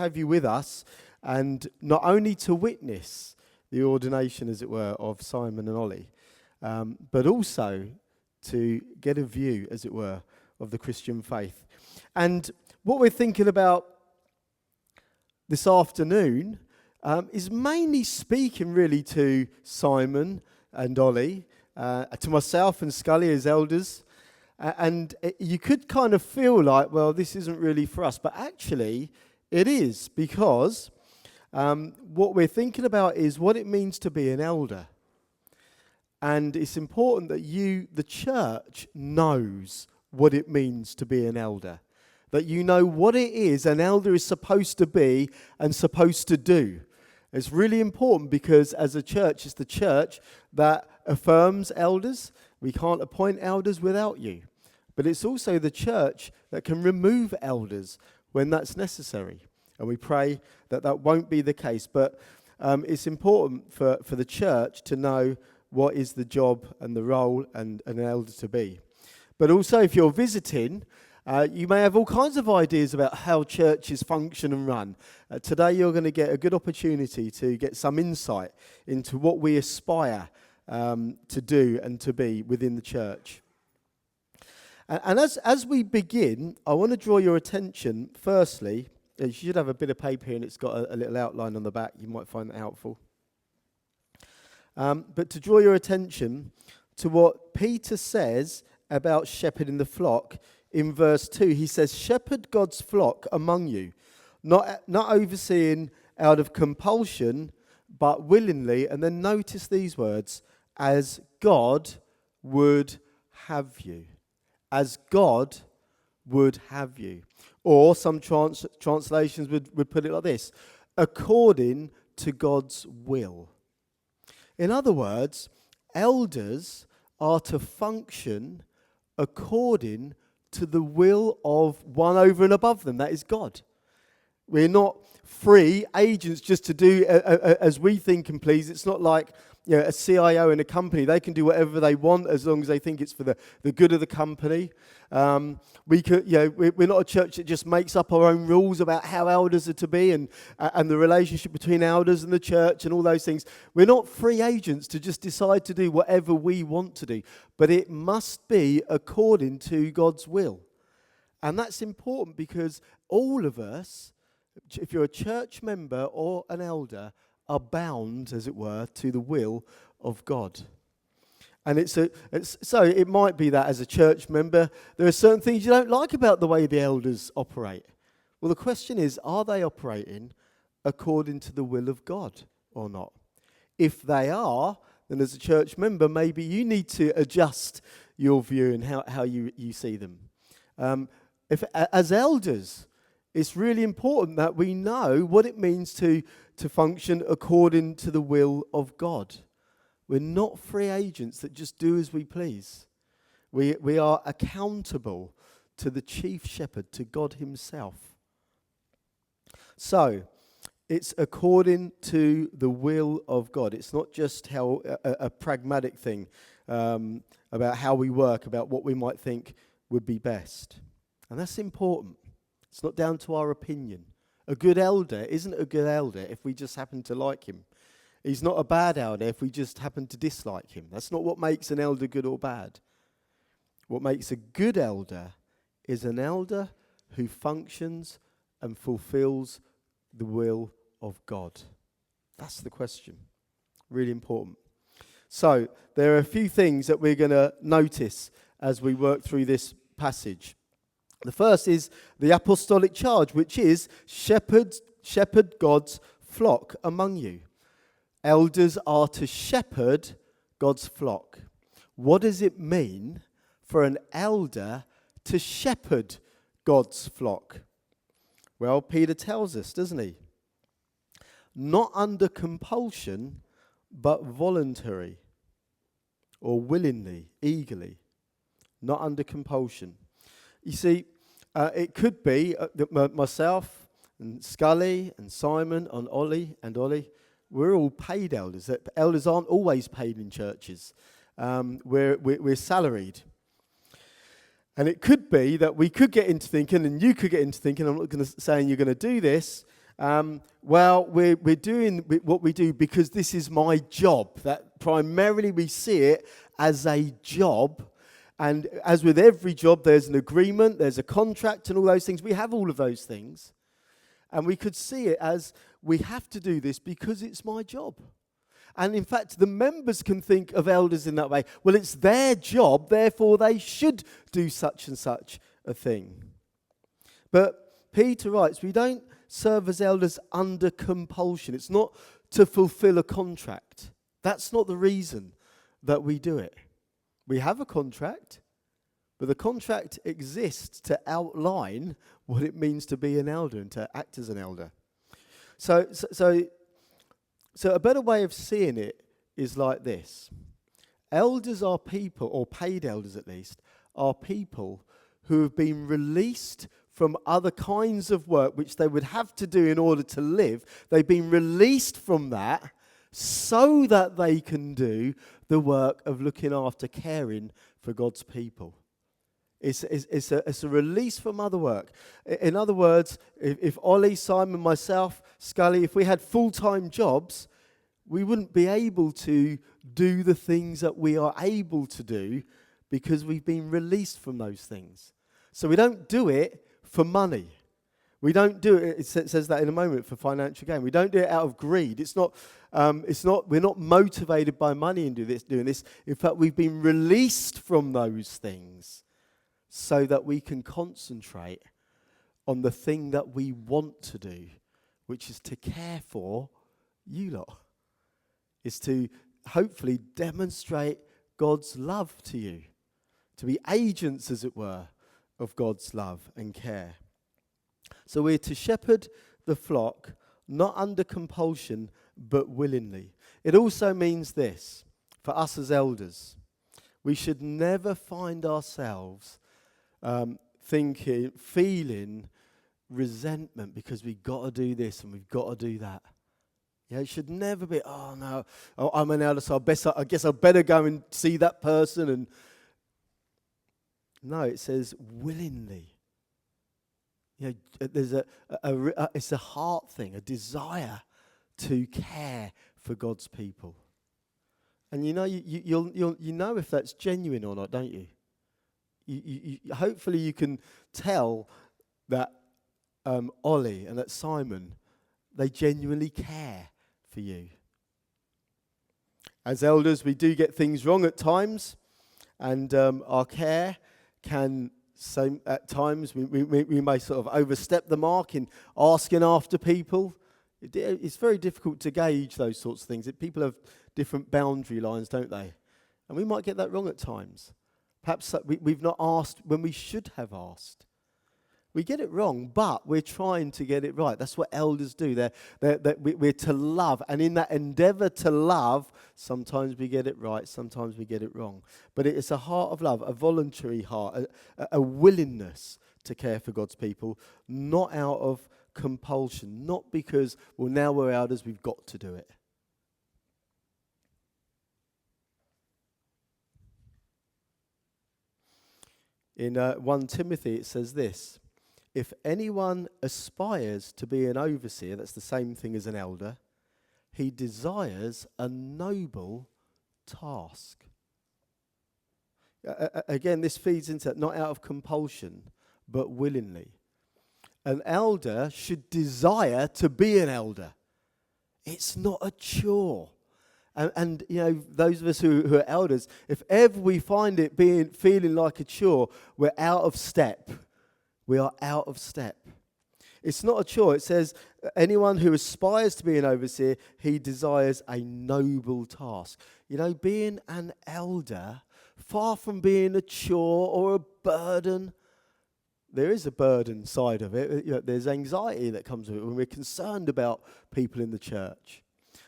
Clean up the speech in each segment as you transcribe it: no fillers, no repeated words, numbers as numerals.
have you with us, and not only to witness the ordination, as it were, of Simon and Ollie, but also to get a view, as it were, of the Christian faith. And what we're thinking about this afternoon is mainly speaking really to Simon and Ollie, to myself and Scully as elders. And you could kind of feel like, well, this isn't really for us. But actually, it is, because what we're thinking about is what it means to be an elder. And it's important that you, the church, knows what it means to be an elder. That you know what it is an elder is supposed to be and supposed to do. It's really important because as a church, it's the church that affirms elders. We can't appoint elders without you. But it's also the church that can remove elders when that's necessary. And we pray that that won't be the case. But it's important for the church to know what is the job and the role and an elder to be. But also, if you're visiting, you may have all kinds of ideas about how churches function and run. Today you're going to get a good opportunity to get some insight into what we aspire to do and to be within the church. And as we begin, I want to draw your attention, firstly, you should have a bit of paper here and it's got a little outline on the back. You might find that helpful. But to draw your attention to what Peter says about shepherding the flock in verse 2. He says, shepherd God's flock among you, not overseeing out of compulsion, but willingly. And then notice these words, as God would have you. As God would have you. Or some translations would put it like this, according to God's will. In other words, elders are to function according to the will of one over and above them, that is God. We're not free agents just to do as we think and please. It's not like a CIO in a company. They can do whatever they want as long as they think it's for the good of the company. We're not a church that just makes up our own rules about how elders are to be and the relationship between elders and the church and all those things. We're not free agents to just decide to do whatever we want to do. But it must be according to God's will. And that's important because all of us, if you're a church member or an elder, are bound, as it were, to the will of God. And so it might be that as a church member, there are certain things you don't like about the way the elders operate. Well, the question is, are they operating according to the will of God or not? If they are, then as a church member, maybe you need to adjust your view and how you see them. As elders, it's really important that we know what it means to function according to the will of God. We're not free agents that just do as we please. We are accountable to the chief shepherd, to God himself. So, it's according to the will of God. It's not just how a pragmatic thing about how we work, about what we might think would be best. And that's important. It's not down to our opinion. A good elder isn't a good elder if we just happen to like him. He's not a bad elder if we just happen to dislike him. That's not what makes an elder good or bad. What makes a good elder is an elder who functions and fulfills the will of God. That's the question. Really important. So, there are a few things that we're going to notice as we work through this passage. The first is the apostolic charge, which is shepherd God's flock among you. Elders are to shepherd God's flock. What does it mean for an elder to shepherd God's flock? Well, Peter tells us, doesn't he? Not under compulsion, but voluntary, or willingly, eagerly. Not under compulsion. You see, it could be that myself and Scully and Simon and Ollie, we're all paid elders. Elders aren't always paid in churches. We're salaried. And it could be that we could get into thinking, and you could get into thinking, I'm not saying you're going to do this, Well, we're doing what we do because this is my job. That primarily we see it as a job. And as with every job, there's an agreement, there's a contract and all those things. We have all of those things. And we could see it as we have to do this because it's my job. And in fact, the members can think of elders in that way. Well, it's their job, therefore they should do such and such a thing. But Peter writes, we don't serve as elders under compulsion. It's not to fulfill a contract. That's not the reason that we do it. We have a contract, but the contract exists to outline what it means to be an elder and to act as an elder. So a better way of seeing it is like this. Elders are people, or paid elders at least, are people who have been released from other kinds of work which they would have to do in order to live. They've been released from that so that they can do the work of looking after, caring for God's people. It's a release from other work. In other words, if Ollie, Simon, myself, Scully, if we had full-time jobs, we wouldn't be able to do the things that we are able to do because we've been released from those things. So we don't do it for money. We don't do it, it says that in a moment, for financial gain. We don't do it out of greed. We're not motivated by money in doing this. In fact, we've been released from those things so that we can concentrate on the thing that we want to do, which is to care for you lot. Is to hopefully demonstrate God's love to you. To be agents, as it were, of God's love and care. So we're to shepherd the flock, not under compulsion, but willingly. It also means this, for us as elders, we should never find ourselves feeling resentment because we've got to do this and we've got to do that. Yeah, it should never be, I'm an elder, so I guess I better go and see that person. And no, it says willingly. You know, there's it's a heart thing, a desire to care for God's people. And you know, you'll know if that's genuine or not, don't you? You hopefully you can tell that Ollie and that Simon, they genuinely care for you. As elders, we do get things wrong at times, and our care can, so at times, we may sort of overstep the mark in asking after people. It's very difficult to gauge those sorts of things. People have different boundary lines, don't they? And we might get that wrong at times. Perhaps we've not asked when we should have asked. We get it wrong, but we're trying to get it right. That's what elders do. We're to love. And in that endeavor to love, sometimes we get it right, sometimes we get it wrong. But it's a heart of love, a voluntary heart, a willingness to care for God's people, not out of compulsion, not because, well, now we're elders, we've got to do it. In 1 Timothy, it says this. If anyone aspires to be an overseer, that's the same thing as an elder, he desires a noble task. Again, this feeds into that, not out of compulsion, but willingly. An elder should desire to be an elder. It's not a chore. And you know, those of us who are elders, if ever we find it feeling like a chore, we're out of step. We are out of step. It's not a chore. It says, anyone who aspires to be an overseer, he desires a noble task. You know, being an elder, far from being a chore or a burden, there is a burden side of it. You know, there's anxiety that comes with it when we're concerned about people in the church.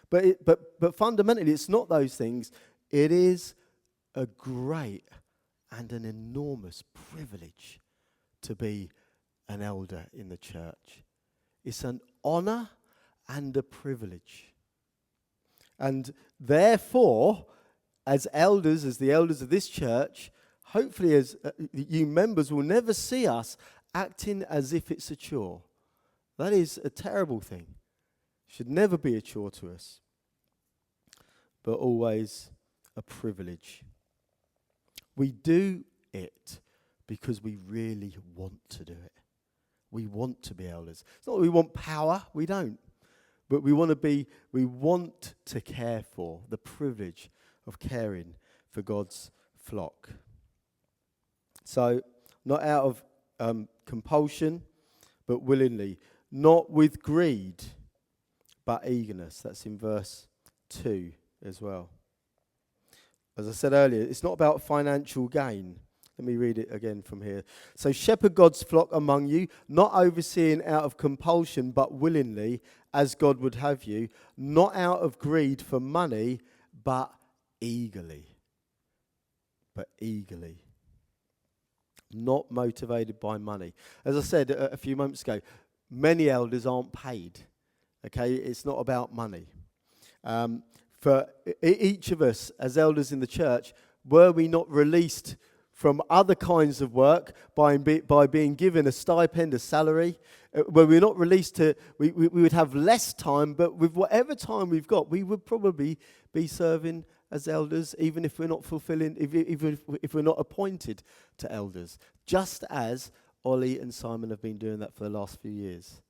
But fundamentally, it's not those things. It is a great and an enormous privilege to be an elder in the church. It's an honor and a privilege. And therefore, as elders, as the elders of this church, hopefully as you members will never see us acting as if it's a chore, That is a terrible thing. Should never be a chore to us, but always a privilege. We do it because we really want to do it. We want to be elders. It's not that we want power, we don't. But we want to care for the privilege of caring for God's flock. So, not out of compulsion, but willingly. Not with greed, but eagerness. That's in verse 2 as well. As I said earlier, it's not about financial gain. Let me read it again from here. So shepherd God's flock among you, not overseeing out of compulsion, but willingly, as God would have you, not out of greed for money, but eagerly. But eagerly. Not motivated by money. As I said a few moments ago, many elders aren't paid. Okay, it's not about money. For each of us as elders in the church, were we not released from other kinds of work by being given a stipend, a salary, where we're not released to, we would have less time, but with whatever time we've got, we would probably be serving as elders, even if we're not fulfilling, if we're not appointed to elders, just as Ollie and Simon have been doing that for the last few years.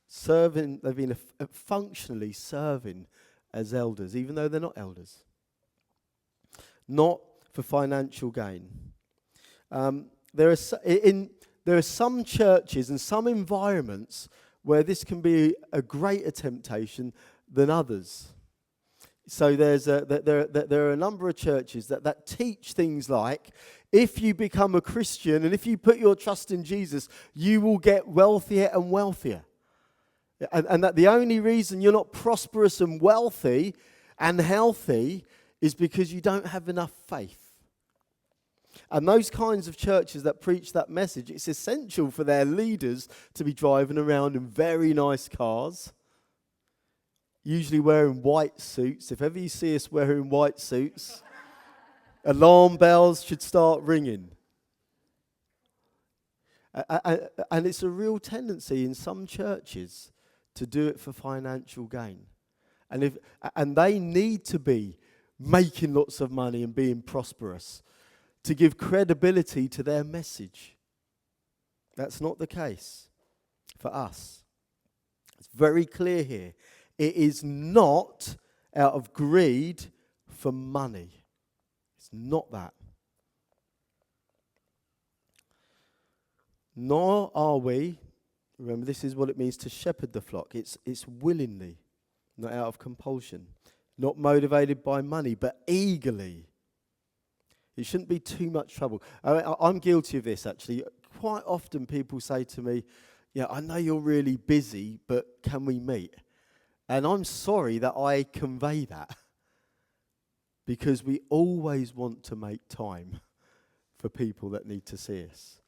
Serving, they've been functionally serving as elders, even though they're not elders. Not for financial gain. There are some churches and some environments where this can be a greater temptation than others. So there are a number of churches that teach things like, if you become a Christian and if you put your trust in Jesus, you will get wealthier and wealthier. And that the only reason you're not prosperous and wealthy and healthy is because you don't have enough faith. And those kinds of churches that preach that message, it's essential for their leaders to be driving around in very nice cars, usually wearing white suits. If ever you see us wearing white suits, alarm bells should start ringing. And it's a real tendency in some churches to do it for financial gain. And they need to be making lots of money and being prosperous to give credibility to their message. That's not the case for us. It's very clear here. It is not out of greed for money. It's not that. Nor are we, remember this is what it means to shepherd the flock. It's willingly, not out of compulsion. Not motivated by money, but eagerly. It shouldn't be too much trouble. I'm guilty of this, actually. Quite often people say to me, yeah, I know you're really busy, but can we meet? And I'm sorry that I convey that. Because we always want to make time for people that need to see us.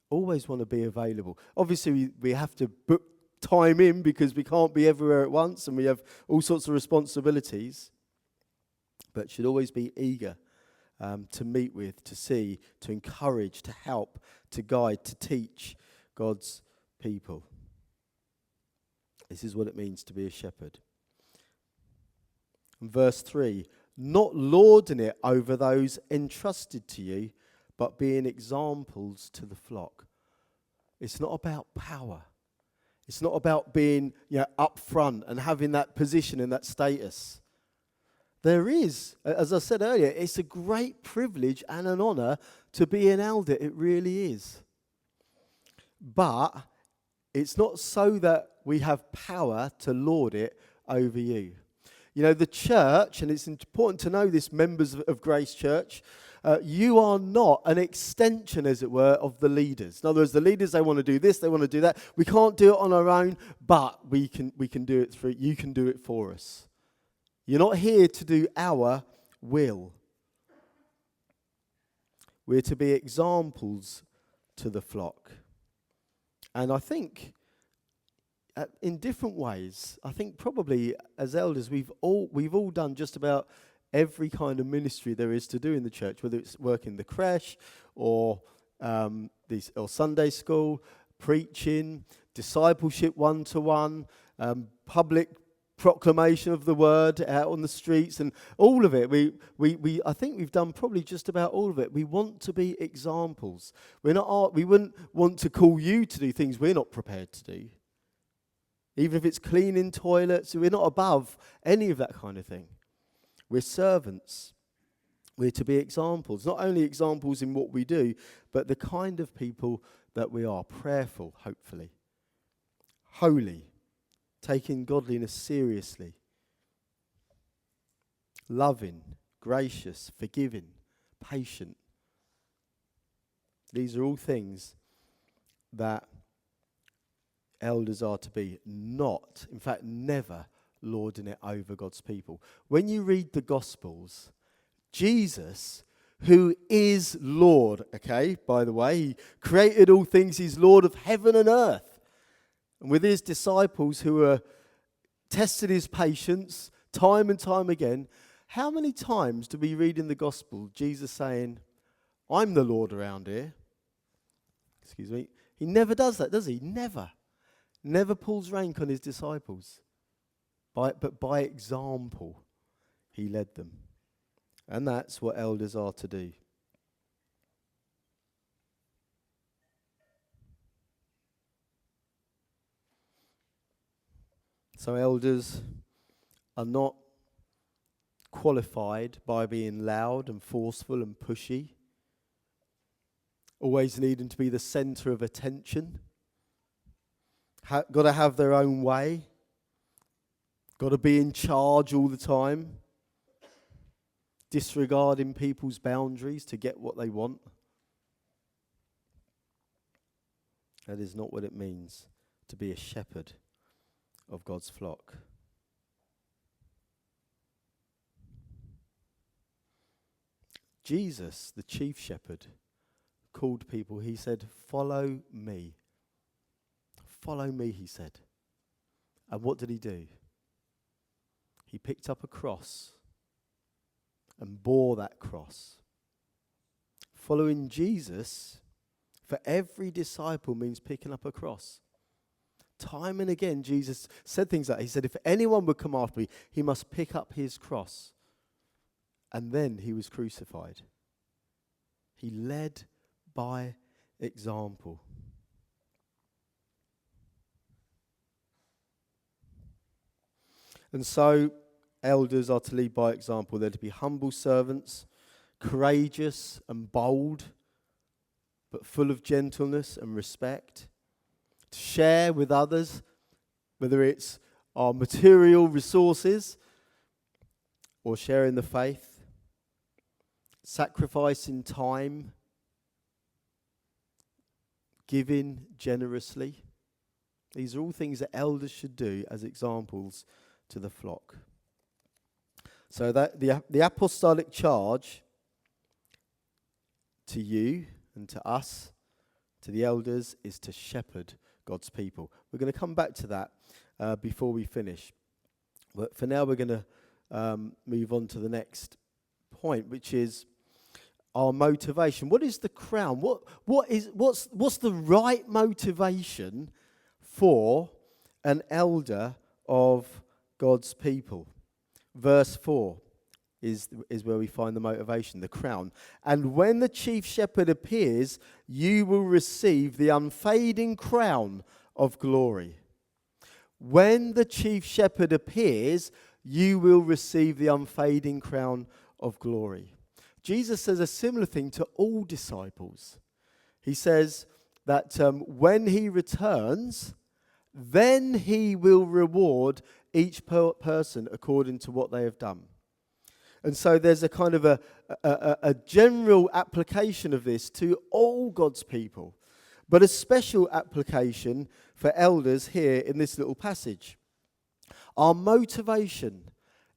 Always want to be available. Obviously, we have to book time in because we can't be everywhere at once and we have all sorts of responsibilities. But should always be eager to meet with, to see, to encourage, to help, to guide, to teach God's people. This is what it means to be a shepherd. And verse 3, not lording it over those entrusted to you, but being examples to the flock. It's not about power. It's not about being up front and having that position and that status. There is, as I said earlier, it's a great privilege and an honour to be an elder. It really is. But it's not so that we have power to lord it over you. You know, the church, and it's important to know this, members of Grace Church, you are not an extension, as it were, of the leaders. In other words, the leaders, they want to do this, they want to do that. We can't do it on our own, but we can do it through. You can do it for us. You're not here to do our will. We're to be examples to the flock. And I think in different ways, I think probably as elders, we've all done just about every kind of ministry there is to do in the church, whether it's work in the creche or Sunday school, preaching, discipleship one-to-one, public proclamation of the word out on the streets, and all of it. I think we've done probably just about all of it. We want to be examples. We wouldn't want to call you to do things we're not prepared to do. Even if it's cleaning toilets, we're not above any of that kind of thing. We're servants. We're to be examples. Not only examples in what we do, but the kind of people that we are. Prayerful, hopefully. Holy. Taking godliness seriously. Loving, gracious, forgiving, patient. These are all things that elders are to be, not, in fact, never lording it over God's people. When you read the Gospels, Jesus, who is Lord, okay, by the way, he created all things, he's Lord of heaven and earth. And with his disciples who are tested his patience time and time again, how many times do we read in the Gospel Jesus saying, I'm the Lord around here? Excuse me. He never does that, does he? Never. Never pulls rank on his disciples. But by example, he led them. And that's what elders are to do. So elders are not qualified by being loud and forceful and pushy, always needing to be the centre of attention, got to have their own way, got to be in charge all the time, disregarding people's boundaries to get what they want. That is not what it means to be a shepherd of God's flock. Jesus, the chief shepherd, called people. He said, follow me. Follow me, he said. And what did he do? He picked up a cross and bore that cross. Following Jesus for every disciple means picking up a cross. Time and again, Jesus said things like, he said, if anyone would come after me, he must pick up his cross. And then he was crucified. He led by example. And so, elders are to lead by example. They're to be humble servants, courageous and bold, but full of gentleness and respect. To share with others, whether it's our material resources or sharing the faith, sacrificing time, giving generously. These are all things that elders should do as examples to the flock. So that the apostolic charge to you and to us, to the elders, is to shepherd God's people. We're going to come back to that before we finish. But for now, we're going to move on to the next point, which is our motivation. What is the crown? What's the right motivation for an elder of God's people? Verse 4 is where we find the motivation, the crown. And when the chief shepherd appears, you will receive the unfading crown of glory. When the chief shepherd appears, you will receive the unfading crown of glory. Jesus says a similar thing to all disciples. He says that when he returns, then he will reward each person according to what they have done. And so there's a kind of a general application of this to all God's people, but a special application for elders here in this little passage. Our motivation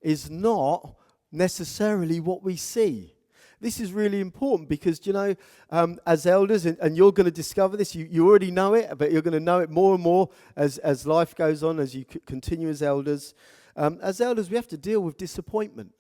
is not necessarily what we see. This is really important because, as elders, and you're going to discover this, you already know it, but you're going to know it more and more as life goes on, as you continue as elders. As elders, we have to deal with disappointment.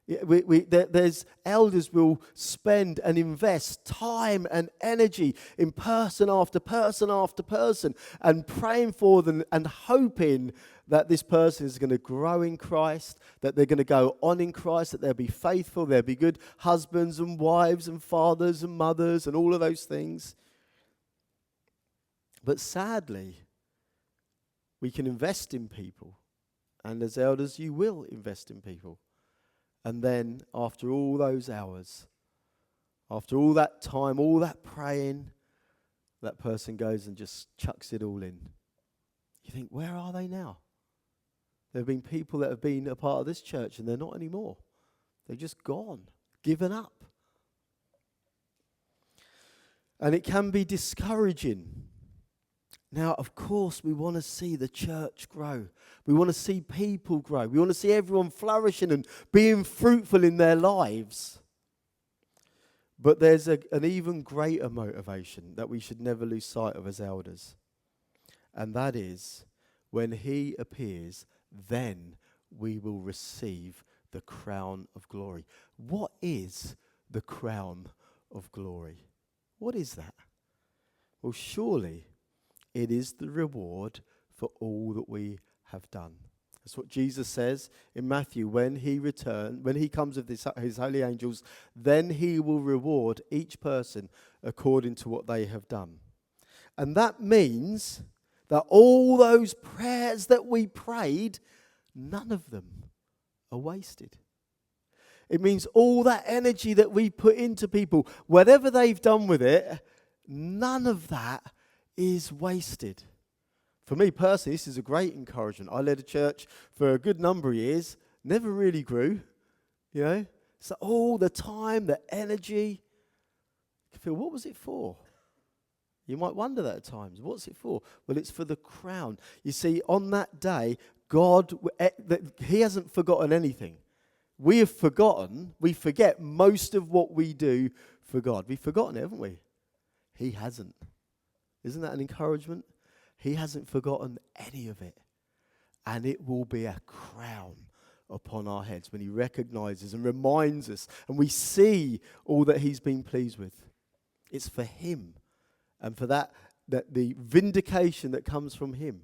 There's elders will spend and invest time and energy in person after person after person and praying for them and hoping that this person is going to grow in Christ, that they're going to go on in Christ, that they'll be faithful, they'll be good husbands and wives and fathers and mothers and all of those things. But sadly, we can invest in people, and as elders, you will invest in people. And then, after all those hours, after all that time, all that praying, that person goes and just chucks it all in. You think, where are they now? There have been people that have been a part of this church and they're not anymore. They're just gone, given up. And it can be discouraging. Now, of course, we want to see the church grow. We want to see people grow. We want to see everyone flourishing and being fruitful in their lives. But there's an even greater motivation that we should never lose sight of as elders. And that is, when he appears, then we will receive the crown of glory. What is the crown of glory? What is that? Well, surely it is the reward for all that we have done. That's what Jesus says in Matthew. When he comes with his holy angels, then he will reward each person according to what they have done. And that means that all those prayers that we prayed, none of them are wasted. It means all that energy that we put into people, whatever they've done with it, none of that is wasted. For me personally, this is a great encouragement. I led a church for a good number of years, never really grew, So all the time, the energy, you feel, what was it for? You might wonder that at times. What's it for? Well, it's for the crown. You see, on that day, God, he hasn't forgotten anything. We have forgotten, we forget most of what we do for God. We've forgotten it, haven't we? He hasn't. Isn't that an encouragement? He hasn't forgotten any of it. And it will be a crown upon our heads when he recognizes and reminds us and we see all that he's been pleased with. It's for him. And for that the vindication that comes from him.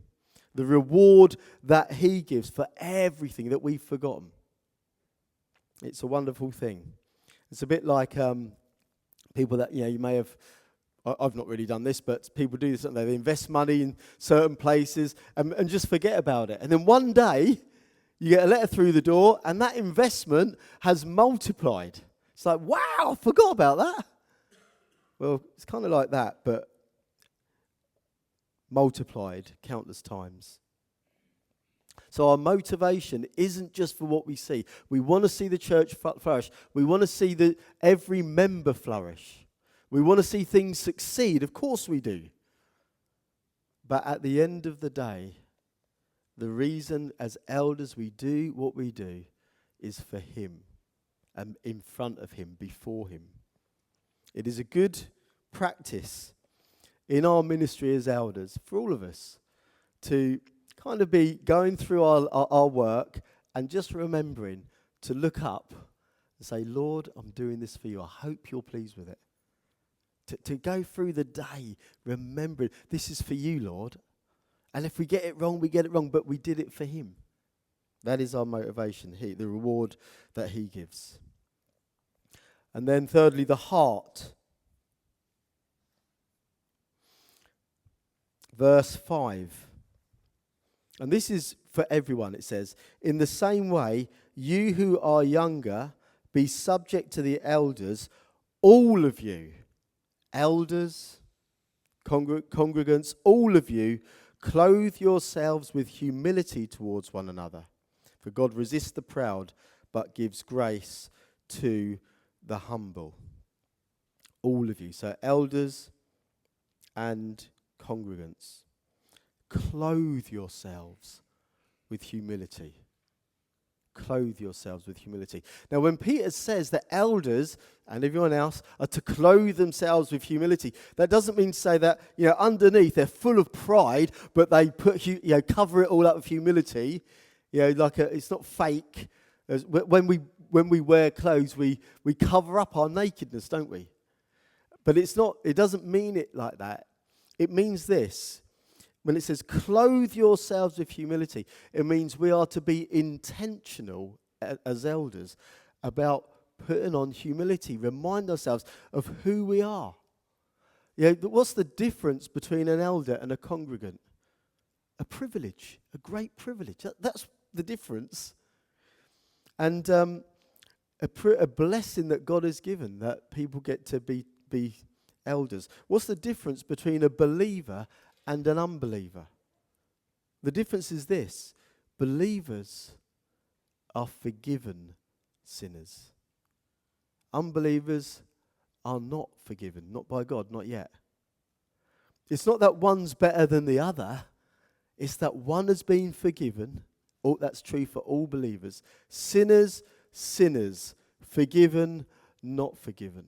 The reward that he gives for everything that we've forgotten. It's a wonderful thing. It's a bit like people that, you may have, I've not really done this, but people do this, don't they? They invest money in certain places and just forget about it. And then one day, you get a letter through the door, and that investment has multiplied. It's like, wow, I forgot about that. Well, it's kind of like that, but multiplied countless times. So our motivation isn't just for what we see. We want to see the church flourish. We want to see every member flourish. We want to see things succeed. Of course we do. But at the end of the day, the reason as elders we do what we do is for him and in front of him, before him. It is a good practice in our ministry as elders, for all of us, to kind of be going through our work and just remembering to look up and say, Lord, I'm doing this for you. I hope you're pleased with it. To go through the day remembering, this is for you, Lord. And if we get it wrong, we get it wrong, but we did it for him. That is our motivation, the reward that he gives. And then thirdly, the heart. Verse 5. And this is for everyone, it says, in the same way, you who are younger, be subject to the elders, all of you, elders, congregants, all of you, clothe yourselves with humility towards one another. For God resists the proud, but gives grace to the humble. All of you. So elders and congregants, clothe yourselves with humility. Clothe yourselves with humility. Now, when Peter says that elders and everyone else are to clothe themselves with humility, that doesn't mean to say that, underneath they're full of pride, but they put, cover it all up with humility. It's not fake. When when we wear clothes, we cover up our nakedness, don't we? But it doesn't mean it like that. It means this. When it says clothe yourselves with humility, it means we are to be intentional as elders about putting on humility. Remind ourselves of who we are. What's the difference between an elder and a congregant? A privilege, a great privilege. That's the difference. And a blessing that God has given, that people get to be elders. What's the difference between a believer and an unbeliever? The difference is this: believers are forgiven sinners. Unbelievers are not forgiven, not by God, not yet. It's not that one's better than the other. It's that one has been forgiven. Oh, that's true for all believers. Sinners, forgiven, not forgiven.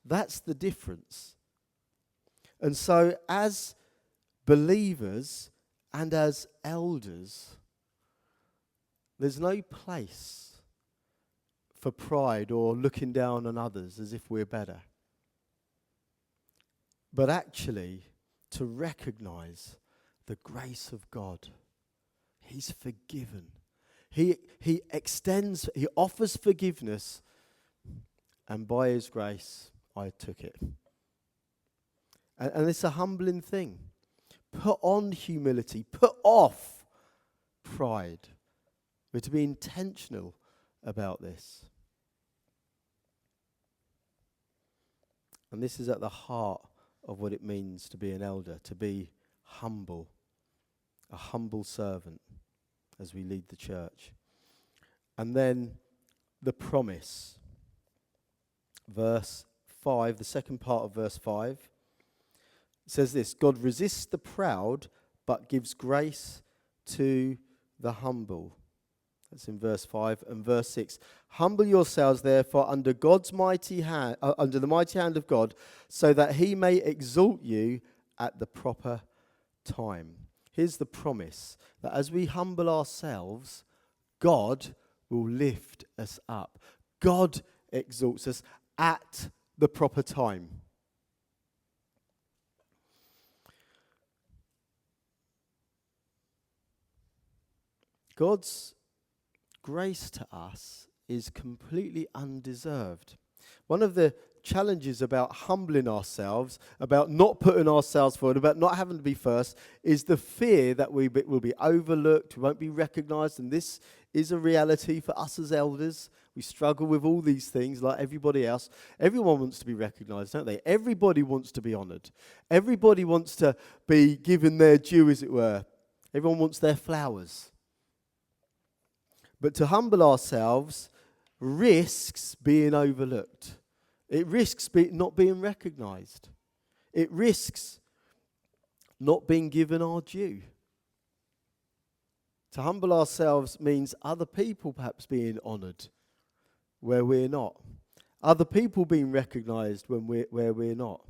That's the difference. And so as believers and as elders, there's no place for pride or looking down on others as if we're better. But actually, to recognize the grace of God. He's forgiven. He offers forgiveness, and by his grace, I took it. And it's a humbling thing. Put on humility. Put off pride. We're to be intentional about this. And this is at the heart of what it means to be an elder, to be humble, a humble servant as we lead the church. And then the promise. Verse 5, the second part of verse 5, says this: God resists the proud, but gives grace to the humble. That's in verse 5. And verse 6, humble yourselves therefore under God's mighty hand, under the mighty hand of God, so that he may exalt you at the proper time. Here's the promise, that as we humble ourselves, God will lift us up. God exalts us at the proper time. God's grace to us is completely undeserved. One of the challenges about humbling ourselves, about not putting ourselves forward, about not having to be first, is the fear that we will be overlooked, we won't be recognized, and this is a reality for us as elders. We struggle with all these things like everybody else. Everyone wants to be recognized, don't they? Everybody wants to be honored. Everybody wants to be given their due, as it were. Everyone wants their flowers. But to humble ourselves risks being overlooked. It risks not being recognized. It risks not being given our due. To humble ourselves means other people perhaps being honored where we're not. Other people being recognized where we're not.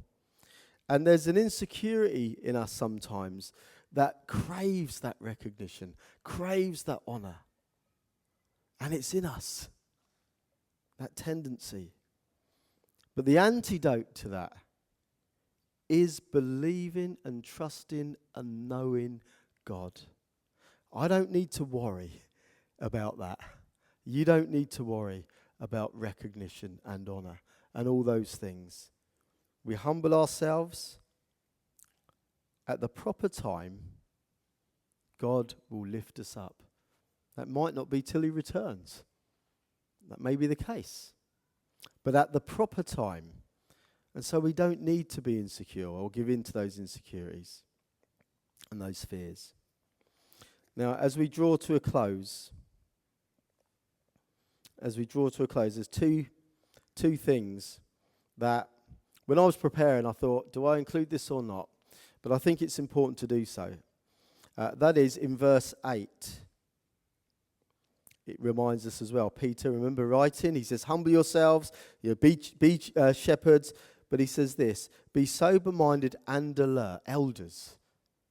And there's an insecurity in us sometimes that craves that recognition, craves that honor. And it's in us, that tendency. But the antidote to that is believing and trusting and knowing God. I don't need to worry about that. You don't need to worry about recognition and honor and all those things. We humble ourselves. At the proper time, God will lift us up. That might not be till he returns. That may be the case. But at the proper time. And so we don't need to be insecure or give in to those insecurities and those fears. Now, as we draw to a close, there's two things that when I was preparing, I thought, do I include this or not? But I think it's important to do so. That is in verse 8. It reminds us as well. Peter, remember writing, he says, humble yourselves, be shepherds. But he says this, be sober-minded and alert. Elders,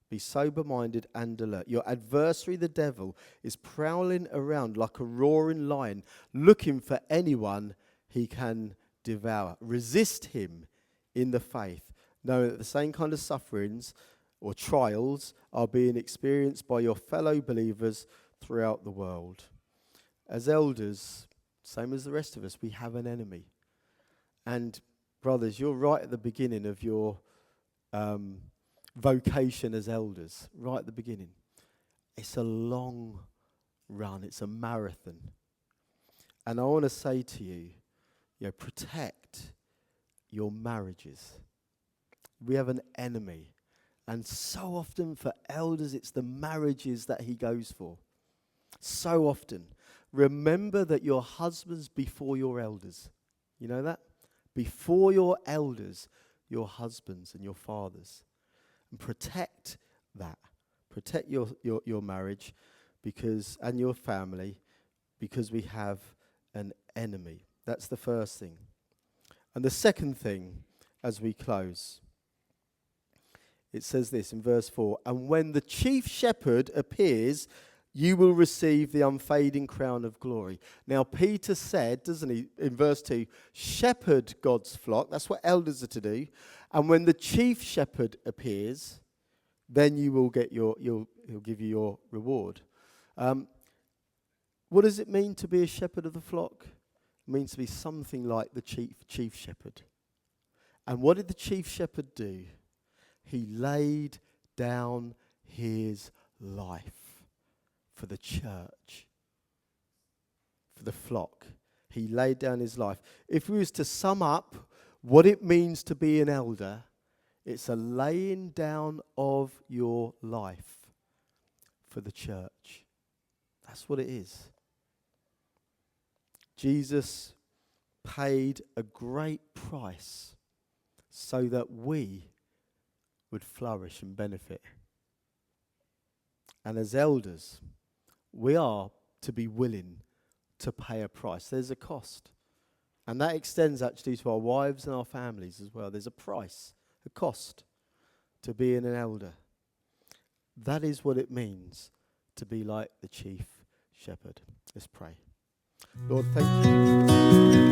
Be sober-minded and alert. Your adversary, the devil, is prowling around like a roaring lion, looking for anyone he can devour. Resist him in the faith, knowing that the same kind of sufferings or trials are being experienced by your fellow believers throughout the world. As elders, same as the rest of us, we have an enemy. And brothers, you're right at the beginning of your vocation as elders, right at the beginning. It's a long run. It's a marathon. And I want to say to you, protect your marriages. We have an enemy. And so often for elders, it's the marriages that he goes for. So often. Remember that your husbands before your elders. You know that? Before your elders, your husbands and your fathers. And protect that. Protect your marriage and your family, because we have an enemy. That's the first thing. And the second thing, as we close, it says this in verse 4, and when the chief shepherd appears, you will receive the unfading crown of glory. Now, Peter said, doesn't he, in verse 2, shepherd God's flock. That's what elders are to do. And when the chief shepherd appears, then you will get he'll give you your reward. What does it mean to be a shepherd of the flock? It means to be something like the chief shepherd. And what did the chief shepherd do? He laid down his life for the church, for the flock. He laid down his life. If we was to sum up what it means to be an elder, it's a laying down of your life for the church. That's what it is. Jesus paid a great price so that we would flourish and benefit. And as elders, we are to be willing to pay a price. There's a cost. And that extends actually to our wives and our families as well. There's a price, a cost to being an elder. That is what it means to be like the chief shepherd. Let's pray. Lord, thank you.